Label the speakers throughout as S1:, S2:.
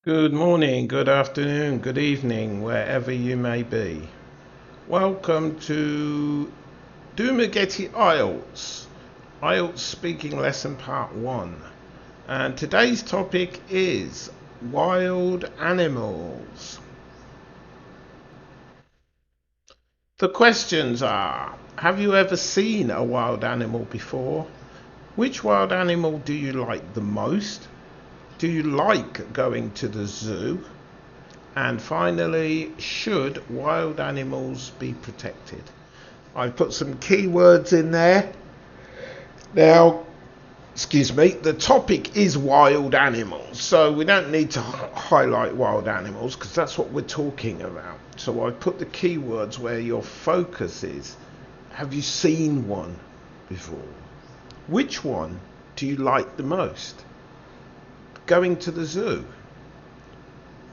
S1: Good morning, good afternoon, good evening, wherever you may be. Welcome to Dumagetti IELTS Speaking Lesson Part 1. And today's topic is wild animals. The questions are: have you ever seen a wild animal before? Which wild animal do you like the most? Do you like going to the zoo? And finally, should wild animals be protected? I've put some keywords in there. Now, excuse me, the topic is wild animals, so we don't need to highlight wild animals because that's what we're talking about. So I've put the keywords where your focus is. Have you seen one before? Which one do you like the most? Going to the zoo.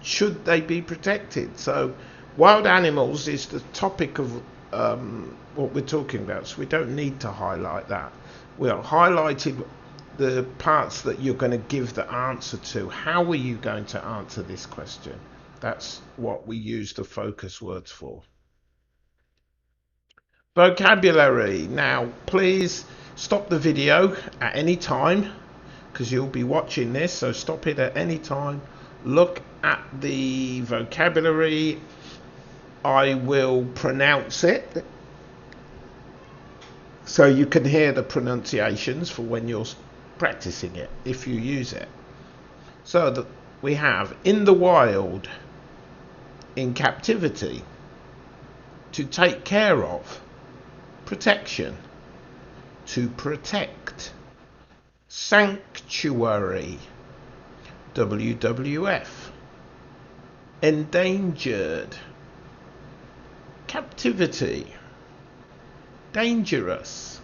S1: Should they be protected? So wild animals is the topic of what we're talking about, so we don't need to highlight that. We are highlighting the parts that you're going to give the answer to. How are you going to answer this question? That's what we use the focus words for. Vocabulary. Now please stop the video at any time because you'll be watching this, so stop it at any time. Look at the vocabulary. I will pronounce it so you can hear the pronunciations for when you're practicing it, if you use it. So that we have in the wild, in captivity, to take care of, protection, to protect, sanctuary, WWF, endangered, captivity, dangerous,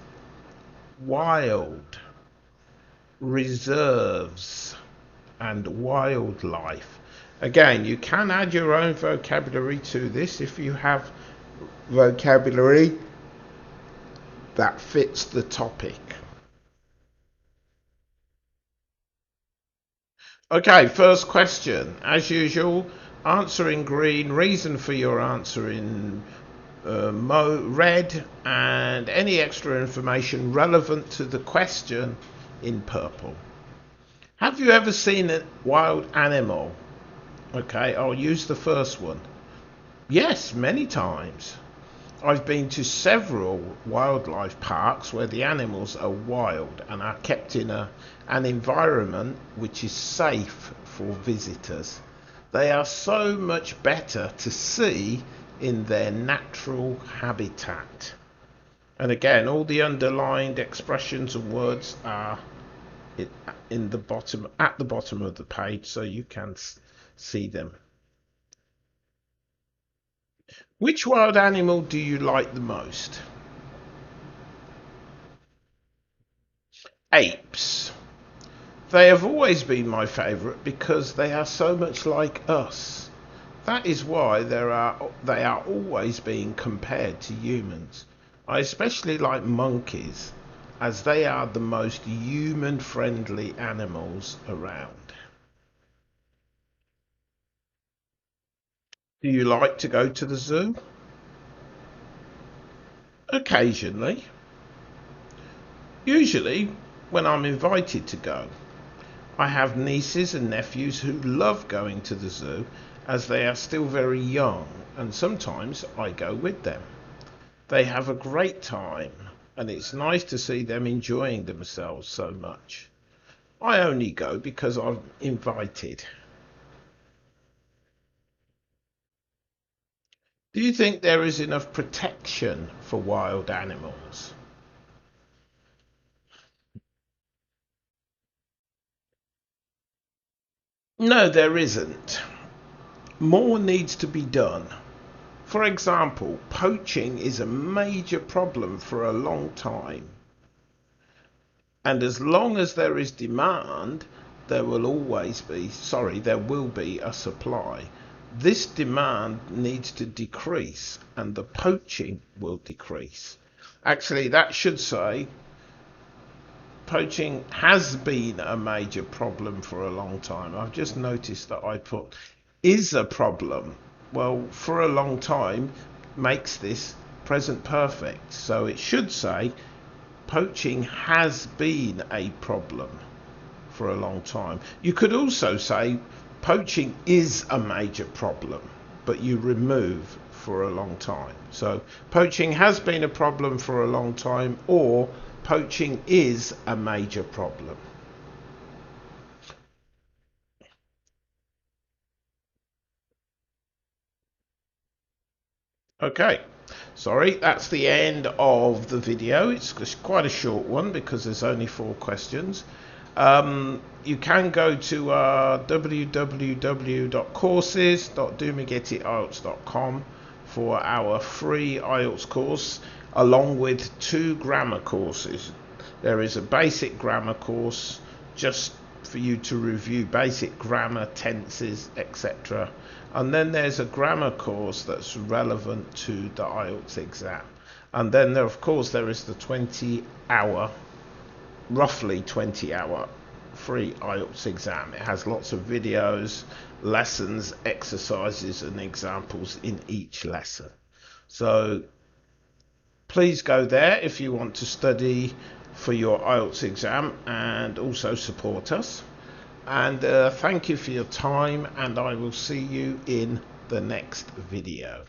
S1: wild, reserves, and wildlife. Again, you can add your own vocabulary to this if you have vocabulary that fits the topic. Okay, first question. As usual, answer in green, reason for your answer in red, and any extra information relevant to the question in purple. Have you ever seen a wild animal? Okay, I'll use the first one. Yes, many times. I've been to several wildlife parks where the animals are wild and are kept in an environment which is safe for visitors. They are so much better to see in their natural habitat. And again, all the underlined expressions and words are in the bottom, at the bottom of the page, so you can see them. Which wild animal do you like the most? Apes. They have always been my favourite because they are so much like us. That is why they are always being compared to humans. I especially like monkeys as they are the most human-friendly animals around. Do you like to go to the zoo? Occasionally. Usually when I'm invited to go. I have nieces and nephews who love going to the zoo as they are still very young, and sometimes I go with them. They have a great time and it's nice to see them enjoying themselves so much. I only go because I'm invited. Do you think there is enough protection for wild animals? No, there isn't. More needs to be done. For example, poaching is a major problem for a long time. And as long as there is demand, there will be a supply. This demand needs to decrease and the poaching will decrease. Actually, that should say poaching has been a major problem for a long time. I've just noticed that I put is a problem. Well, for a long time makes this present perfect. So it should say poaching has been a problem for a long time. You could also say poaching is a major problem, but you remove for a long time. So poaching has been a problem for a long time, or poaching is a major problem. Okay, sorry, that's the end of the video. It's quite a short one because there's only 4 questions. You can go to www.courses.doomagetielts.com for our free IELTS course, along with 2 grammar courses. There is a basic grammar course just for you to review basic grammar, tenses, etc. And then there's a grammar course that's relevant to the IELTS exam. And then there, of course, there is the 20-hour, roughly 20-hour free IELTS exam. It has lots of videos, lessons, exercises, and examples in each lesson. So please go there if you want to study for your IELTS exam and also support us. And thank you for your time, and I will see you in the next video.